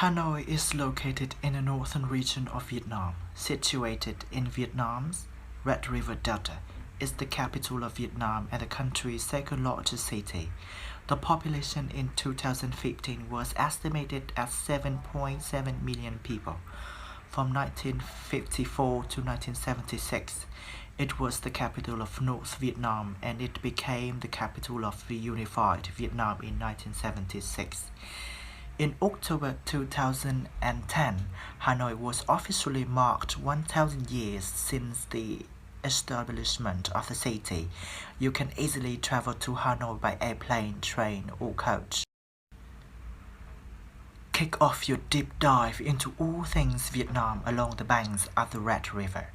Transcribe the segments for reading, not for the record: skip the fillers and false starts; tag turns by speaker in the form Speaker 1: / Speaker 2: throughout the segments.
Speaker 1: Hanoi is located in the northern region of Vietnam, situated in Vietnam's Red River Delta. It's the capital of Vietnam and the country's second largest city. The population in 2015 was estimated at 7.7 million people. From 1954 to 1976, it was the capital of North Vietnam and it became the capital of the unified Vietnam in 1976. In October 2010, Hanoi was officially marked 1,000 years since the establishment of the city. You can easily travel to Hanoi by airplane, train, or coach. Kick off your deep dive into all things Vietnam along the banks of the Red River.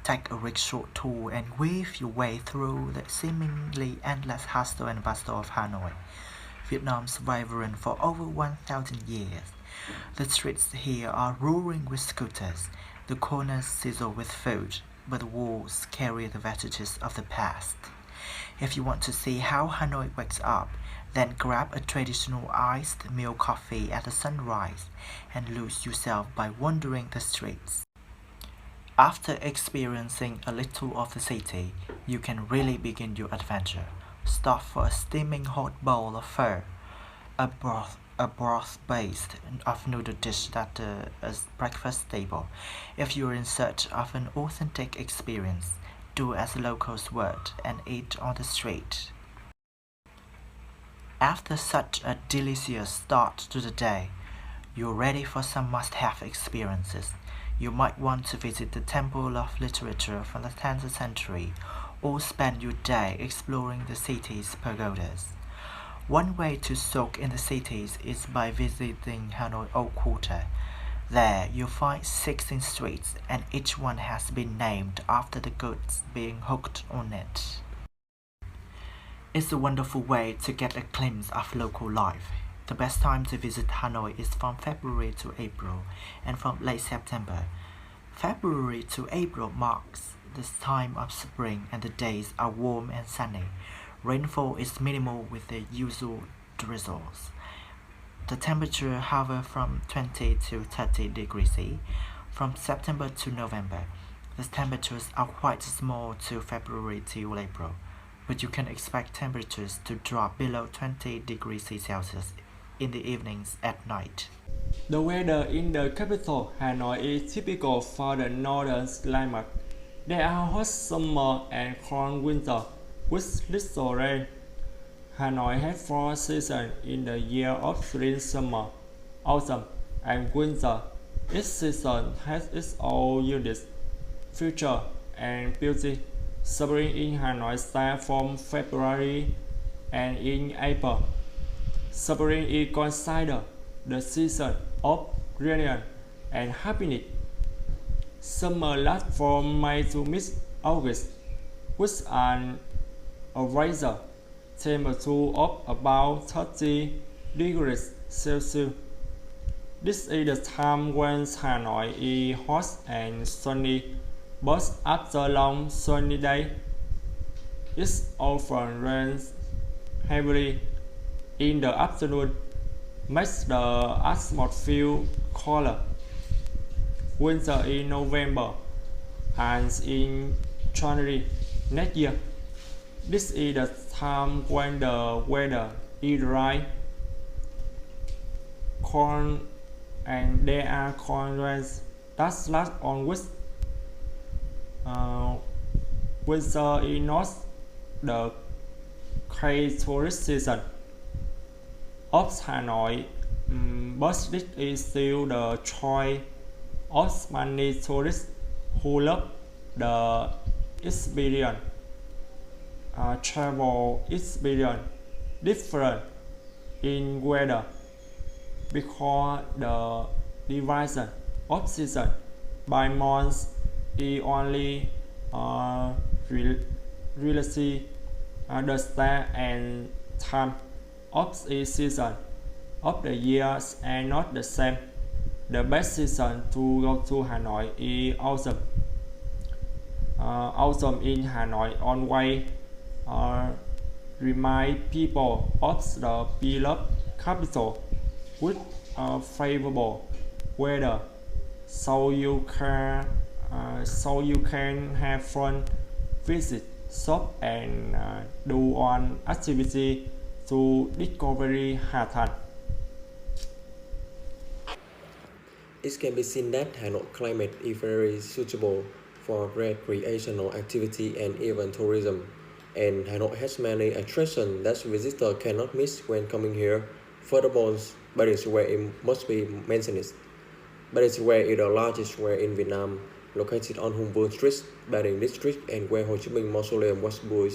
Speaker 1: Take a rickshaw tour and weave your way through the seemingly endless hustle and bustle of Hanoi. Vietnam's vibrant for over 1,000 years. The streets here are roaring with scooters, the corners sizzle with food, but the walls carry the vestiges of the past. If you want to see how Hanoi wakes up, then grab a traditional iced milk coffee at the sunrise and lose yourself by wandering the streets. After experiencing a little of the city, you can really begin your adventure. Stop for a steaming hot bowl of pho, a broth based of noodle dish that is breakfast staple. If you're in search of an authentic experience, do as locals would and eat on the street. After such a delicious start to the day, you're ready for some must-have experiences. You might want to visit the Temple of Literature from the 10th century or spend your day exploring the city's pagodas. One way to soak in the cities is by visiting Hanoi Old Quarter. There you'll find 16 streets and each one has been named after the goods being hooked on it. It's a wonderful way to get a glimpse of local life. The best time to visit Hanoi is from February to April and from late September. February to April marks the time of spring and the days are warm and sunny. Rainfall is minimal with the usual drizzles. The temperature hovers from 20 to 30 degrees C. From September to November, the temperatures are quite small to February to April, but you can expect temperatures to drop below 20 degrees Celsius in the evenings at night.
Speaker 2: The weather in the capital, Hanoi, is typical for the northern climate. There are hot summer and cold winter with little rain. Hanoi has 4 seasons in the year of spring, summer, autumn, and winter. Each season has its own unique feature and beauty. Spring in Hanoi starts from February and in April. Spring is considered the season of reunion and happiness. Summer lasts from May to mid-August, with an average temperature of about 30 degrees Celsius. This is the time when Hanoi is hot and sunny, but after long sunny days, it often rains heavily in the afternoon, makes the atmosphere colder. Winter in November and in January next year. This is the time when the weather is dry, cold, and there are cold rains that last on weeks. Winter is not the key tourist season of Hanoi, but it is still the choice of many tourists who love the experience. Travel experience different in weather because the division of season by months is only relative the start and time of each season of the years are not the same. The best season to go to Hanoi is autumn. Autumn in Hanoi always remind people of the beloved capital with favorable weather, so you can have fun, visit, shop, and do an activity to discover Hà Thành.
Speaker 3: It can be seen that Hanoi climate is very suitable for recreational activity and even tourism. And Hanoi has many attractions that visitors cannot miss when coming here. Furthermore, Paris Square it must be mentioned. Paris Square is the largest square in Vietnam, located on Hùng Vương Street, Ba Đình District, and where Ho Chi Minh Mausoleum was built.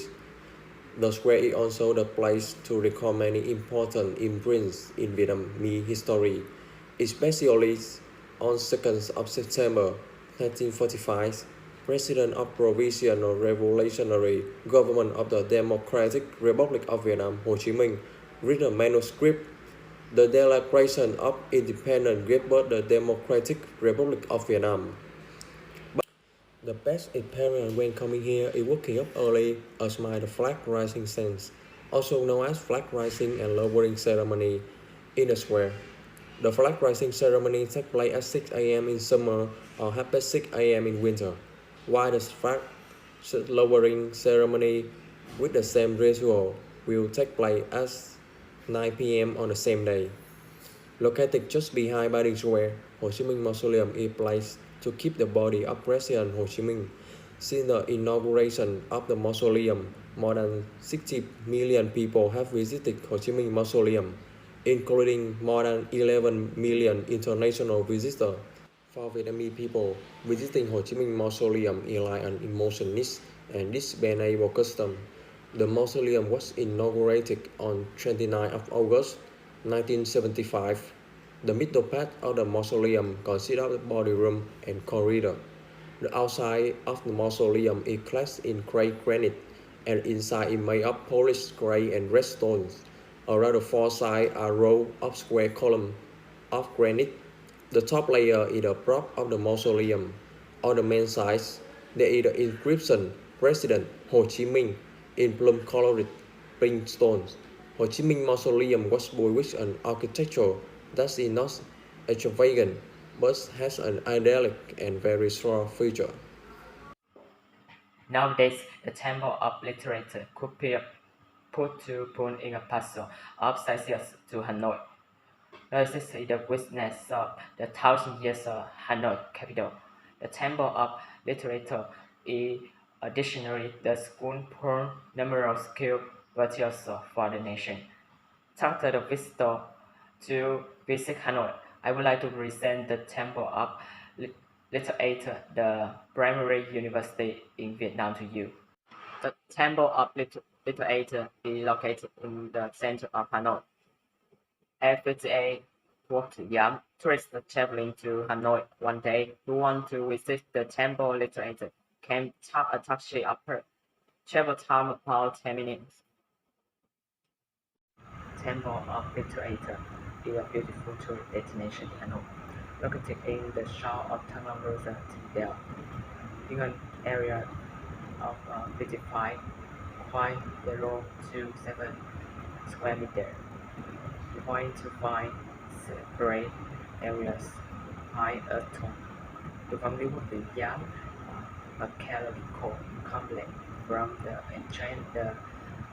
Speaker 3: The square is also the place to record many important imprints in Vietnamese history, especially on 2nd of September 1945, President of Provisional Revolutionary Government of the Democratic Republic of Vietnam, Ho Chi Minh, read a manuscript. The Declaration of Independence gave birth to the Democratic Republic of Vietnam. The best experience when coming here is waking up early, admire the flag raising sense, also known as flag raising and lowering ceremony, in the square. The flag raising ceremony takes place at 6 a.m. in summer or half past 6 a.m. in winter, while the flag lowering ceremony with the same ritual will take place at 9 p.m. on the same day. Located just behind Ba Đình Square, Ho Chi Minh Mausoleum is placed to keep the body of President Ho Chi Minh. Since the inauguration of the mausoleum, more than 60 million people have visited Ho Chi Minh Mausoleum, including more than 11 million international visitors. For Vietnamese people, visiting Ho Chi Minh Mausoleum is like an emotionist and disbelievable custom. The mausoleum was inaugurated on 29 of August 1975. The middle part of the mausoleum consists of the body room and corridor. The outside of the mausoleum is clad in gray granite, and inside is made of polished gray and red stones. Around the four sides are rows of square columns of granite. The top layer is the prop of the mausoleum. On the main sides, there is the inscription President Ho Chi Minh in plum-colored pink stones. Ho Chi Minh Mausoleum was built with an architecture that is not extravagant, but has an idyllic and very strong future.
Speaker 4: Nowadays, the Temple of Literature could be put to put in a puzzle of Celsius to Hanoi. This is the witness of the 1,000 years of Hanoi capital. The Temple of Literature is additionally the school for numerous skilled virtuosos for the nation. After the visitor to visit Hanoi, I would like to present the Temple of Literature, the primary university in Vietnam to you. The Temple of Literature is located in the center of Hanoi. At 58 Port Yam, tourists traveling to Hanoi one day who want to visit the Temple of Literature can take a taxi upper. Travel time about 10 minutes. Temple of Literature is a beautiful tourist destination in Hanoi, located in the shore of Thăng Long River Dell, in an area of 55.027 square meters. Point to find separate areas high earth tone. The family would be young, archaeological complex from the entrance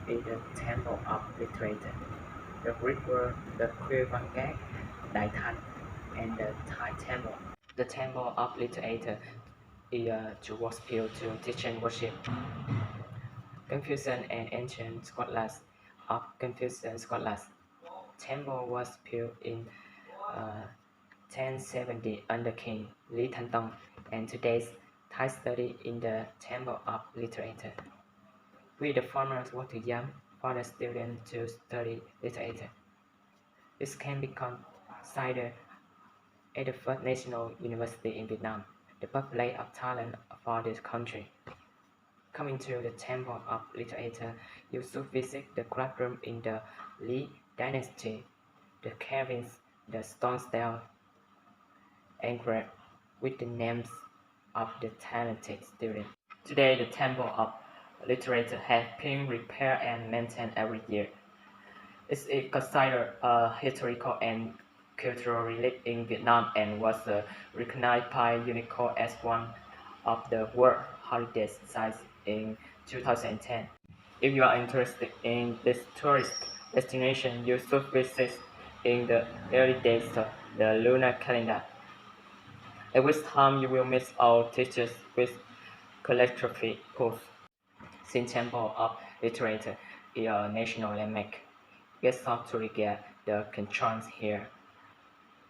Speaker 4: is the Temple of Literature, the river, the Quai Văn Gác, Đại Thanh, and the Thai Temple. The Temple of Literature is to worship to teaching worship. Confucian and ancient scholars of Confucian scholars. Temple was built in 1070 under King Lý Thánh Tông, and today Thai study in the Temple of Literature. We the farmers work too young for the students to study literature. This can be considered as the first national university in Vietnam, the birthplace of talent for this country. Coming to the Temple of Literature, you should visit the classroom in the Lý Dynasty, the carvings, the stone stele, engraved with the names of the talented students. Today, the Temple of Literature has been repaired and maintained every year. It is considered a historical and cultural relic in Vietnam and was recognized by UNESCO as one of the World Heritage Sites in 2010. If you are interested in this tourist destination, you should visit in the early days of the lunar calendar, at which time you will miss all teachers with calligraphy pools. Sin Temple of Literature is a national landmark. Guests ought to regard the controls here,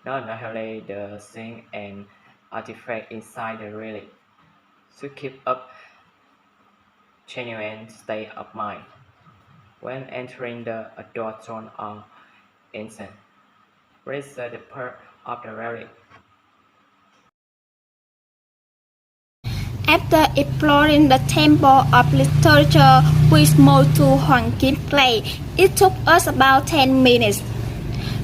Speaker 4: not only the thing and artifact inside the relic, to keep up genuine state of mind when entering the adored zone of incense. Raise the part of the relic.
Speaker 5: After exploring the Temple of Literature, we moved to Hoàng Kim Place. It took us about 10 minutes.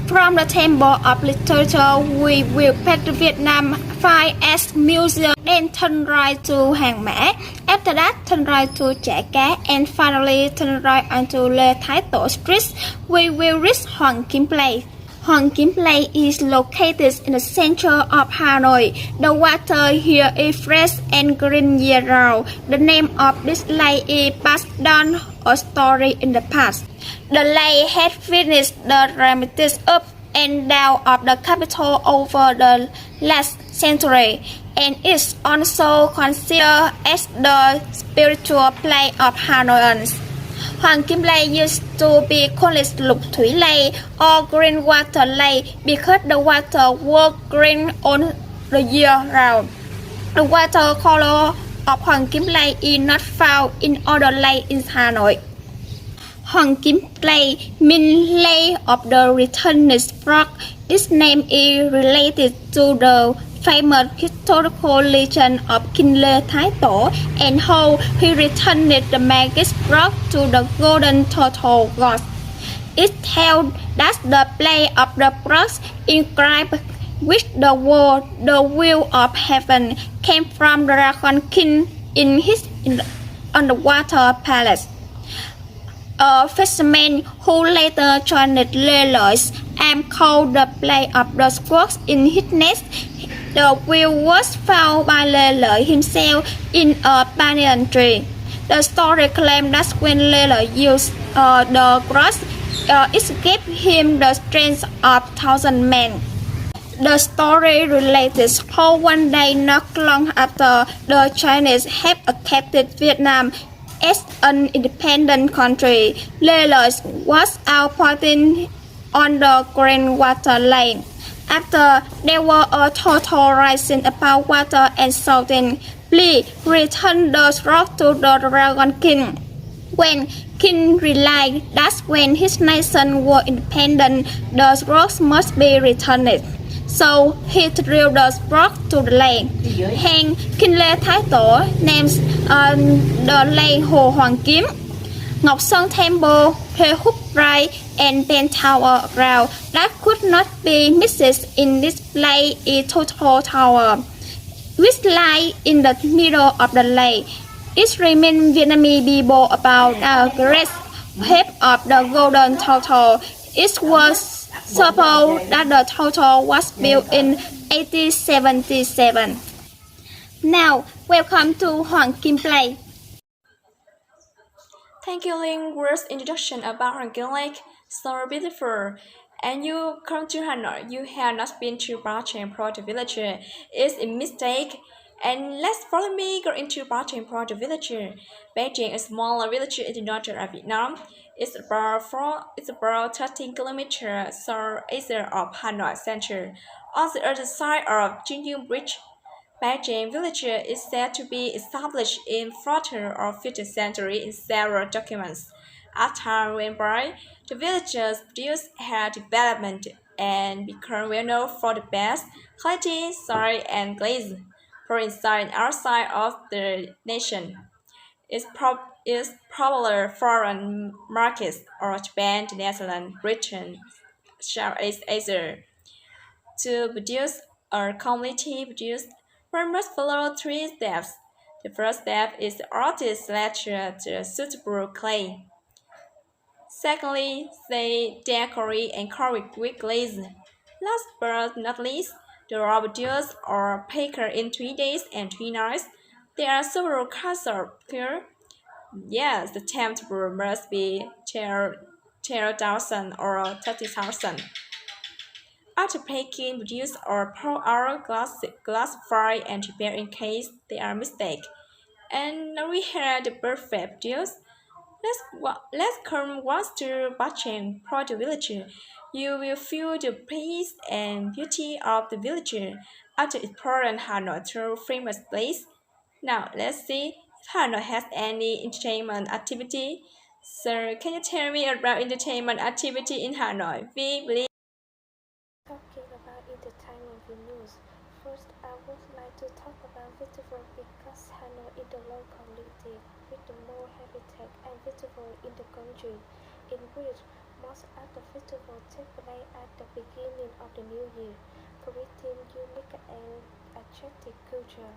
Speaker 5: From the Temple of Literature, we will pass the Vietnam Fine Arts Museum, then turn right to Hàng Mã. After that, turn right to Chợ Cá, and finally turn right onto Lê Thái Tổ Street. We will reach Hoàng Kim Place. Hoàng Kim Place is located in the center of Hanoi. The water here is fresh and green year-round. The name of this lake is passed down a story in the past. The lake had finished the remedies up and down of the capital over the last century, and is also considered as the spiritual place of Hanoians. Hoàng Kim Lake used to be called Lục Thủy Lake or Green Water Lake because the water was green all the year round. The water color of Hoàng Kim Lake is not found in other lakes in Hanoi. Hoàng Kim Lake means Lake of the Returned Frog. Its name is related to the famous historical legend of King Lê Thái Tổ and how he returned the magic frog to the golden turtle god. It tells that the place of the frogs inscribed with the word "the will of heaven" came from the Dragon King in his underwater palace. A fisherman who later joined Lê Lợi and called the place of the squirrels in his nest. The wheel was found by Lê Lợi himself in a banyan tree. The story claims that when Lê Lợi used the grass, it gave him the strength of 1,000 men. The story relates how one day not long after the Chinese had accepted Vietnam as an independent country, Lê Lợi was out pointing on the Green Water Lake. After there was a total rising about water and shouting, "Please return the rock to the Dragon King." When King realized that when his nation was independent, the rocks must be returned. So he threw the rock to the lake. Hence, King Lê Thái Tổ names the lake Hồ Hoàng Kim. Ngọc Sơn Temple, Huê Húc Rai, and Ben Tower around that could not be missed in this place is Total Tower, which lies in the middle of the lake. It reminds Vietnamese people about the great shape of the Golden Total. It was supposed that the total was built in 1877. Now, welcome to Hoàng Kim Place.
Speaker 6: Thank you, Linh. Words introduction about Hoàng Kim Lake. So beautiful. And you come to Hanoi, you have not been to Ba Trang Pro Village. It's a mistake. And let's follow me go into Ba Trang Pro Village. Ba Trang is a smaller village in the north of Vietnam. It's about 13 kilometers southeast of Hanoi Center. On the other side of Jingyung Bridge, Ba Trang village is said to be established in 4th or 5th century in several documents. As time went by, the village's produced hair development and became well known for the best quality soil and glaze for inside and outside of the nation. It's popular foreign markets or Japan, the Netherlands, Britain, Southeast Asia. To produce a quality produced, one must follow 3 steps. The first step is the artist selection the suitable clay. Secondly, they decorate and cover with glaze. Last but not least, the Robideus or Packer in 3 days and 3 nights. There are several castles here. Yes, the temperature must be 10,000 or 30,000. After packing, reduce or pour out glass fry and prepare in case they are mistake. And now we have the perfect deals. Let's come once to Bacheng Pro the village. You will feel the peace and beauty of the village after exploring Hanoi through famous place. Now let's see if Hanoi has any entertainment activity. Sir, can you tell me about entertainment activity in Hanoi? We believe.
Speaker 7: Talking about entertainment venues, first I would like to talk about festival because Hanoi is the local city with the more habitat and festival in the country, in which most of the festivals take place at the beginning of the new year, creating unique and attractive culture,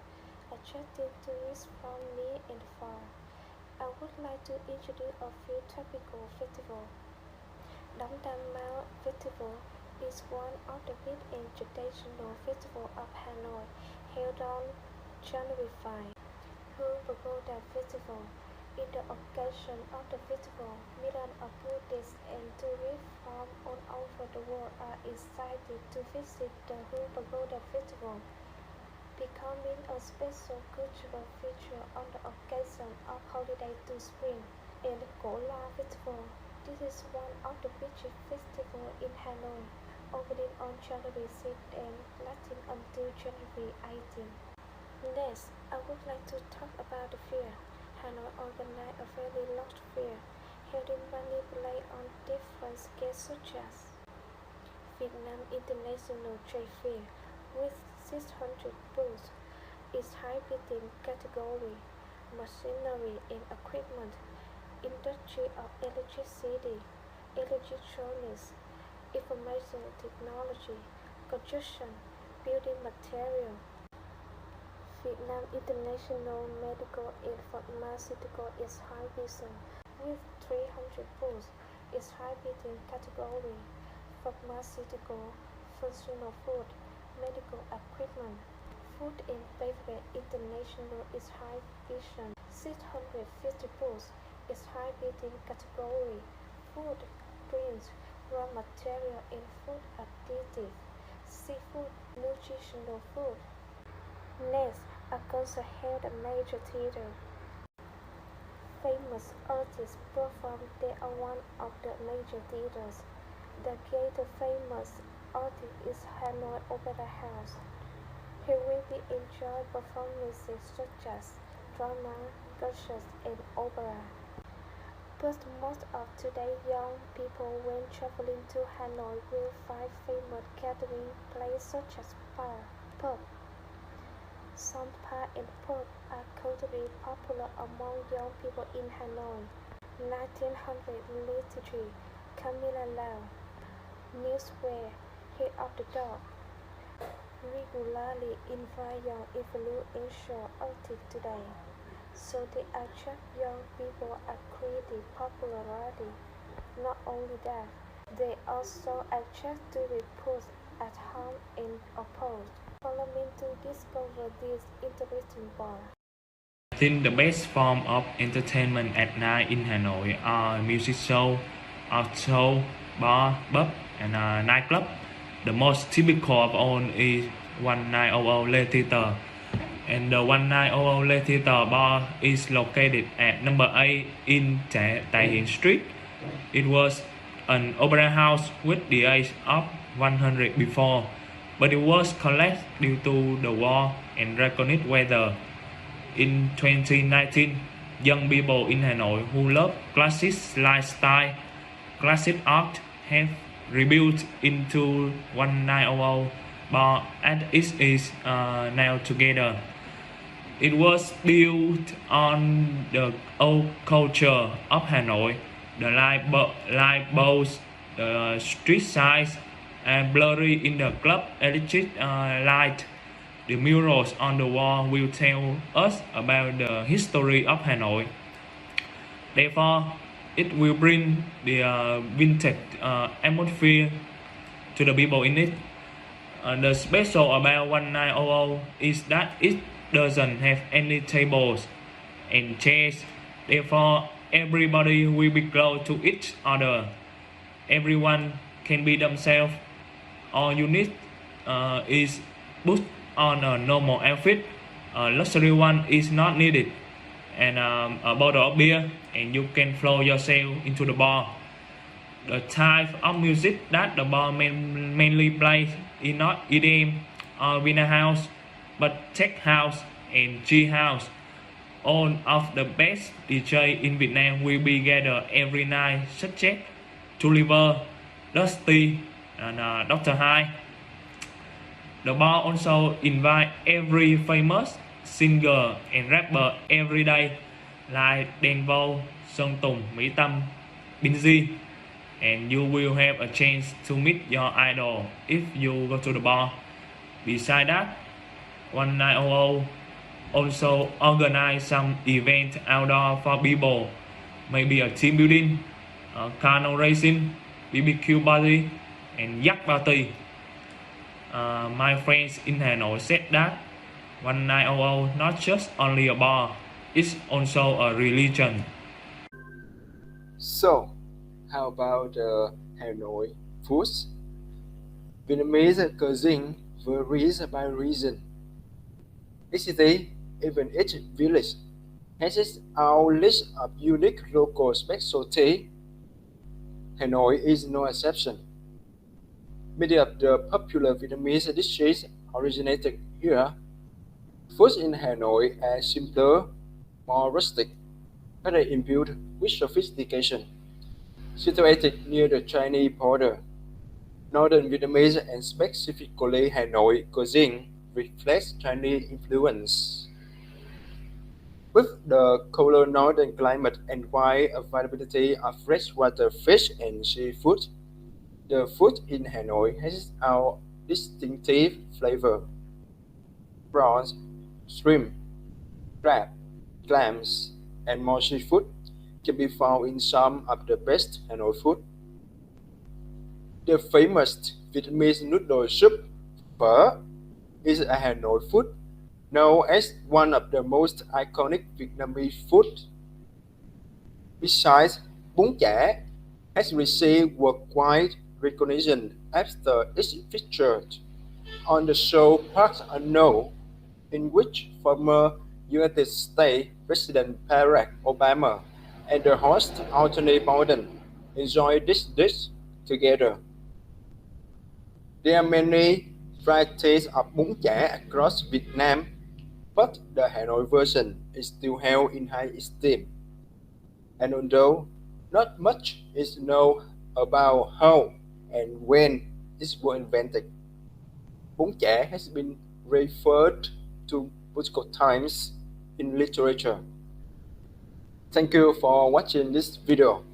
Speaker 7: attracting tourists from near and far. I would like to introduce a few topical festivals. Dong Dan Mao Festival is one of the big and traditional festivals of Hanoi, held on January 5. Hương Pagoda Festival. In the occasion of the festival, millions of Buddhists and tourists from all over the world are excited to visit the Hương Pagoda Festival, becoming a special cultural feature on the occasion of holiday to spring. And the Cổ La Festival. This is one of the biggest festivals in Hanoi, opening on January 6 and lasting until January 18. Next, I would like to talk about the fair. Hanoi organized a very large fair, held in many places on different scales such as Vietnam International Trade Fair, with 600 booths, its high-bidding category, machinery and equipment, industry of electricity, electronics, information technology, construction, building material. Vietnam International Medical and Pharmaceutical is high bidding, with 300 booths, its high bidding category, pharmaceutical, functional food, medical equipment. Food and Beverage International is high vision, 650 booths, its high bidding category, food, drinks, raw material and food additives, seafood, nutritional food. Next, a concert held at major theater. Famous artists performed there at one of the major theaters. The greater famous artist is Hanoi Opera House. Here will be enjoyed performances such as drama, concerts, and opera. But most of today's young people when traveling to Hanoi will find famous gathering places such as bar, pub. Some bar and pub are culturally popular among young people in Hanoi. 1983, Camilla Lau, Newswear, Head of the Dog, regularly invite young influential artists today, so they attract young people and create popularity. Not only that, they also attract to reports at home and abroad. Follow me to discover this interesting bar.
Speaker 2: I think the best form of entertainment at night in Hanoi are music show, art show, bar, pub, and nightclub. The most typical of all is 1900 Le Theater, and the 1900 Le Theater bar is located at number 8 in Tai Hien Street. It was an opera house with the age of 100 before, but it was collapsed due to the war and draconic weather. In 2019, young people in Hanoi who love classic lifestyle, classic art have rebuilt into 1900 bar and it is now together. It was built on the old culture of Hanoi, the light bulbs, the street signs, and blurry in the club electric light. The murals on the wall will tell us about the history of Hanoi. Therefore, it will bring the vintage atmosphere to the people in it.
Speaker 8: The special about 1900 is that it doesn't have any tables and chairs, therefore everybody will be close to each other. Everyone can be themselves. All you need is put on a normal outfit. A luxury one is not needed, and a bottle of beer, and you can throw yourself into the bar. The type of music that the bar mainly plays is not EDM or Wiener house, but tech house and G house. All of the best DJ in Vietnam will be gathered every night, such as Tulliver, Dusty, and Dr. High. The bar also invite every famous singer and rapper every day, like Đen Vâu, Sơn Tùng, Mỹ Tâm, Binz, and you will have a chance to meet your idol if you go to the bar. Besides that, 1900 also organize some event outdoor for people, maybe a team building, a canoe racing, BBQ party, and yacht party. My friends in Hanoi said that 1900 not just only a bar, it's also a religion.
Speaker 9: So, how about Hanoi foods? Vietnamese cuisine varies by region. Each city, even each village, has its own list of unique local specialties. Hanoi is no exception. Many of the popular Vietnamese dishes originated here. Foods in Hanoi are simpler, more rustic, but are imbued with sophistication. Situated near the Chinese border, Northern Vietnamese and specifically Hanoi cuisine reflects Chinese influence. With the colder northern climate and wide availability of freshwater fish and seafood, the food in Hanoi has its own distinctive flavor. Prawns, shrimp, crab, clams, and more seafood can be found in some of the best Hanoi food. The famous Vietnamese noodle soup, phở, is a Hanoi food known as one of the most iconic Vietnamese foods. Besides, bún chả has received worldwide recognition after its featured on the show Parks Unknown, in which former United States President Barack Obama and the host Anthony Bourdain enjoyed this dish together. There are many varieties of bún chả across Vietnam, but the Hanoi version is still held in high esteem. And although not much is known about how and when it was invented, bún chả has been referred to multiple times in literature. Thank you for watching this video.